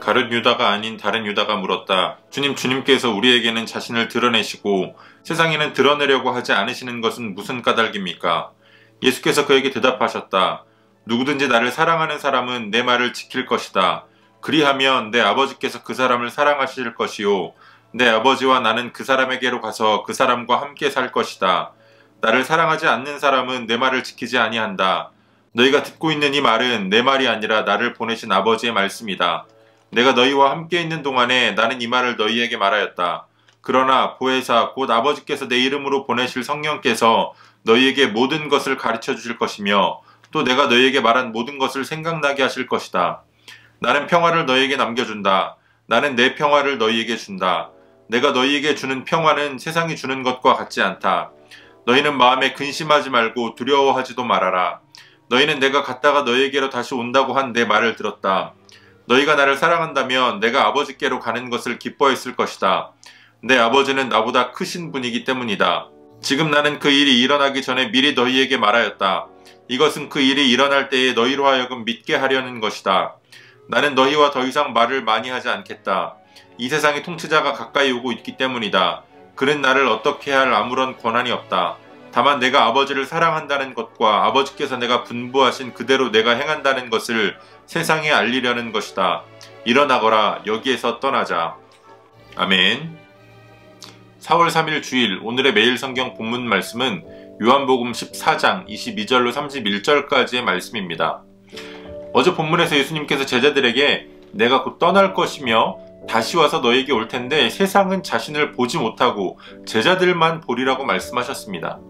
가룟 유다가 아닌 다른 유다가 물었다. 주님께서 우리에게는 자신을 드러내시고 세상에는 드러내려고 하지 않으시는 것은 무슨 까닭입니까? 예수께서 그에게 대답하셨다. 누구든지 나를 사랑하는 사람은 내 말을 지킬 것이다. 그리하면 내 아버지께서 그 사람을 사랑하실 것이요 내 아버지와 나는 그 사람에게로 가서 그 사람과 함께 살 것이다. 나를 사랑하지 않는 사람은 내 말을 지키지 아니한다. 너희가 듣고 있는 이 말은 내 말이 아니라 나를 보내신 아버지의 말씀이다. 내가 너희와 함께 있는 동안에 나는 이 말을 너희에게 말하였다. 그러나 보혜사 곧 아버지께서 내 이름으로 보내실 성령께서 너희에게 모든 것을 가르쳐 주실 것이며 또 내가 너희에게 말한 모든 것을 생각나게 하실 것이다. 나는 평화를 너희에게 남겨준다. 나는 내 평화를 너희에게 준다. 내가 너희에게 주는 평화는 세상이 주는 것과 같지 않다. 너희는 마음에 근심하지 말고 두려워하지도 말아라. 너희는 내가 갔다가 너희에게로 다시 온다고 한 내 말을 들었다. 너희가 나를 사랑한다면 내가 아버지께로 가는 것을 기뻐했을 것이다. 내 아버지는 나보다 크신 분이기 때문이다. 지금 나는 그 일이 일어나기 전에 미리 너희에게 말하였다. 이것은 그 일이 일어날 때에 너희로 하여금 믿게 하려는 것이다. 나는 너희와 더 이상 말을 많이 하지 않겠다. 이 세상의 통치자가 가까이 오고 있기 때문이다. 그는 나를 어떻게 할 아무런 권한이 없다. 다만 내가 아버지를 사랑한다는 것과 아버지께서 내가 분부하신 그대로 내가 행한다는 것을 세상에 알리려는 것이다. 일어나거라. 여기에서 떠나자. 아멘. 4월 3일 주일 오늘의 매일 성경 본문 말씀은 요한복음 14장 22절로 31절까지의 말씀입니다. 어제 본문에서 예수님께서 제자들에게 내가 곧 떠날 것이며 다시 와서 너에게 올 텐데 세상은 자신을 보지 못하고 제자들만 보리라고 말씀하셨습니다.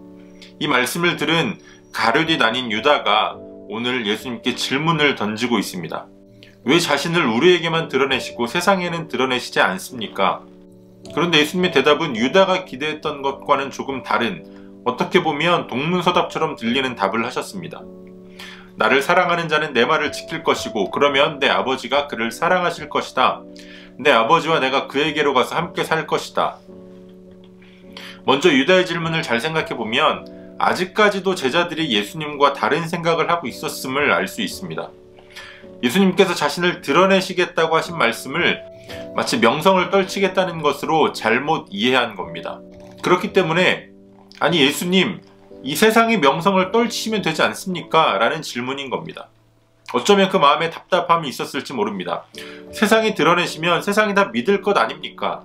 이 말씀을 들은 가룟이 아닌 유다가 오늘 예수님께 질문을 던지고 있습니다. 왜 자신을 우리에게만 드러내시고 세상에는 드러내시지 않습니까? 그런데 예수님의 대답은 유다가 기대했던 것과는 조금 다른, 어떻게 보면 동문서답처럼 들리는 답을 하셨습니다. 나를 사랑하는 자는 내 말을 지킬 것이고 그러면 내 아버지가 그를 사랑하실 것이다. 내 아버지와 내가 그에게로 가서 함께 살 것이다. 먼저 유다의 질문을 잘 생각해보면 아직까지도 제자들이 예수님과 다른 생각을 하고 있었음을 알 수 있습니다. 예수님께서 자신을 드러내시겠다고 하신 말씀을 마치 명성을 떨치겠다는 것으로 잘못 이해한 겁니다. 그렇기 때문에 아니 예수님, 이 세상의 명성을 떨치시면 되지 않습니까? 라는 질문인 겁니다. 어쩌면 그 마음에 답답함이 있었을지 모릅니다. 세상이 드러내시면 세상이 다 믿을 것 아닙니까?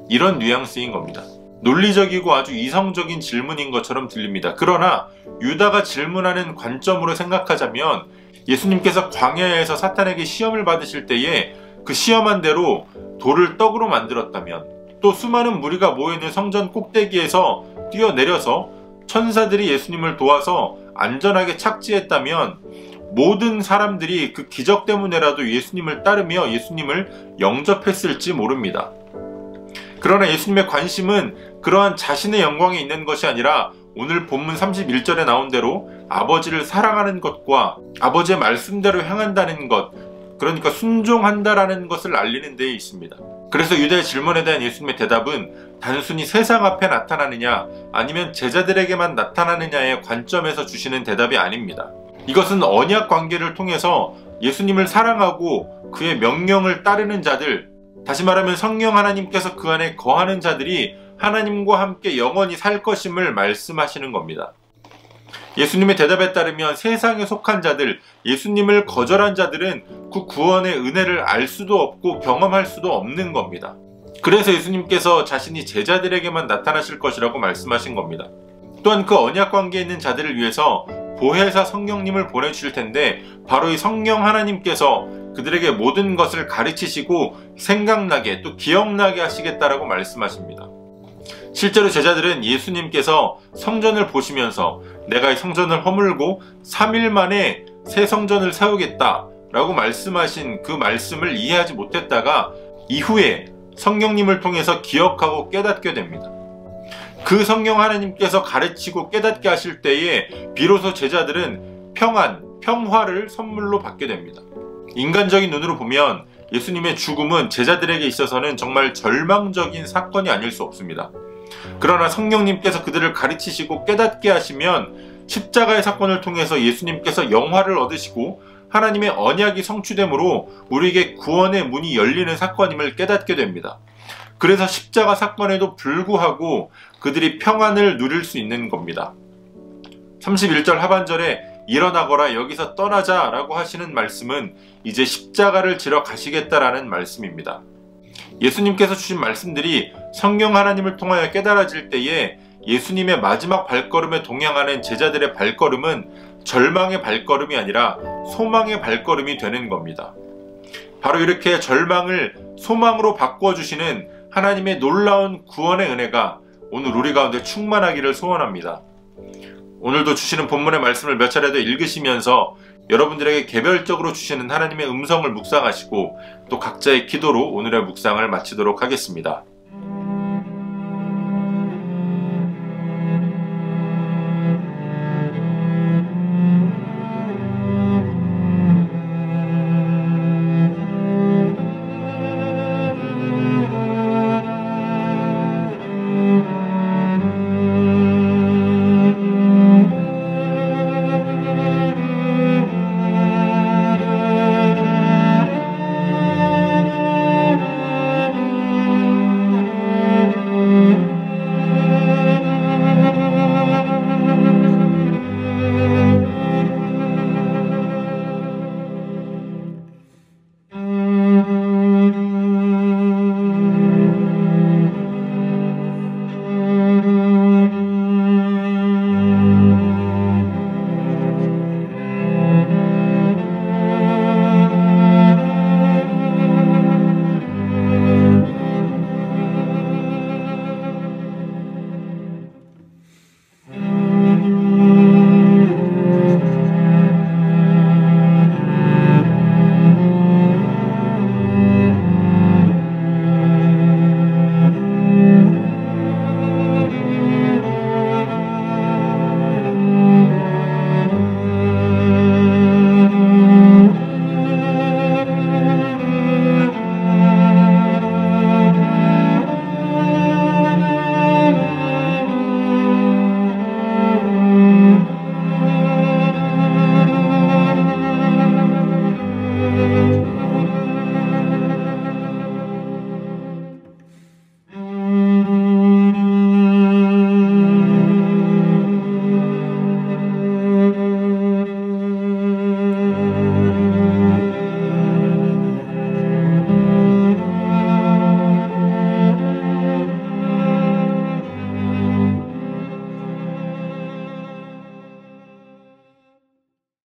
이런 뉘앙스인 겁니다. 논리적이고 아주 이성적인 질문인 것처럼 들립니다. 그러나 유다가 질문하는 관점으로 생각하자면 예수님께서 광야에서 사탄에게 시험을 받으실 때에 그 시험한 대로 돌을 떡으로 만들었다면, 또 수많은 무리가 모여있는 성전 꼭대기에서 뛰어내려서 천사들이 예수님을 도와서 안전하게 착지했다면 모든 사람들이 그 기적 때문에라도 예수님을 따르며 예수님을 영접했을지 모릅니다. 그러나 예수님의 관심은 그러한 자신의 영광에 있는 것이 아니라 오늘 본문 31절에 나온 대로 아버지를 사랑하는 것과 아버지의 말씀대로 행한다는 것, 그러니까 순종한다라는 것을 알리는 데에 있습니다. 그래서 유다의 질문에 대한 예수님의 대답은 단순히 세상 앞에 나타나느냐 아니면 제자들에게만 나타나느냐의 관점에서 주시는 대답이 아닙니다. 이것은 언약 관계를 통해서 예수님을 사랑하고 그의 명령을 따르는 자들, 다시 말하면 성령 하나님께서 그 안에 거하는 자들이 하나님과 함께 영원히 살 것임을 말씀하시는 겁니다. 예수님의 대답에 따르면 세상에 속한 자들, 예수님을 거절한 자들은 그 구원의 은혜를 알 수도 없고 경험할 수도 없는 겁니다. 그래서 예수님께서 자신이 제자들에게만 나타나실 것이라고 말씀하신 겁니다. 또한 그 언약 관계에 있는 자들을 위해서 보혜사 성령님을 보내주실 텐데 바로 이 성령 하나님께서 그들에게 모든 것을 가르치시고 생각나게 또 기억나게 하시겠다라고 말씀하십니다. 실제로 제자들은 예수님께서 성전을 보시면서 내가 이 성전을 허물고 3일 만에 새 성전을 세우겠다 라고 말씀하신 그 말씀을 이해하지 못했다가 이후에 성령님을 통해서 기억하고 깨닫게 됩니다. 그 성령 하나님께서 가르치고 깨닫게 하실 때에 비로소 제자들은 평화를 선물로 받게 됩니다. 인간적인 눈으로 보면 예수님의 죽음은 제자들에게 있어서는 정말 절망적인 사건이 아닐 수 없습니다. 그러나 성령님께서 그들을 가르치시고 깨닫게 하시면 십자가의 사건을 통해서 예수님께서 영화를 얻으시고 하나님의 언약이 성취됨으로 우리에게 구원의 문이 열리는 사건임을 깨닫게 됩니다. 그래서 십자가 사건에도 불구하고 그들이 평안을 누릴 수 있는 겁니다. 31절 하반절에 일어나거라 여기서 떠나자 라고 하시는 말씀은 이제 십자가를 지러 가시겠다라는 말씀입니다. 예수님께서 주신 말씀들이 성령 하나님을 통하여 깨달아질 때에 예수님의 마지막 발걸음에 동행하는 제자들의 발걸음은 절망의 발걸음이 아니라 소망의 발걸음이 되는 겁니다. 바로 이렇게 절망을 소망으로 바꿔주시는 하나님의 놀라운 구원의 은혜가 오늘 우리 가운데 충만하기를 소원합니다. 오늘도 주시는 본문의 말씀을 몇 차례 더 읽으시면서 여러분들에게 개별적으로 주시는 하나님의 음성을 묵상하시고 또 각자의 기도로 오늘의 묵상을 마치도록 하겠습니다.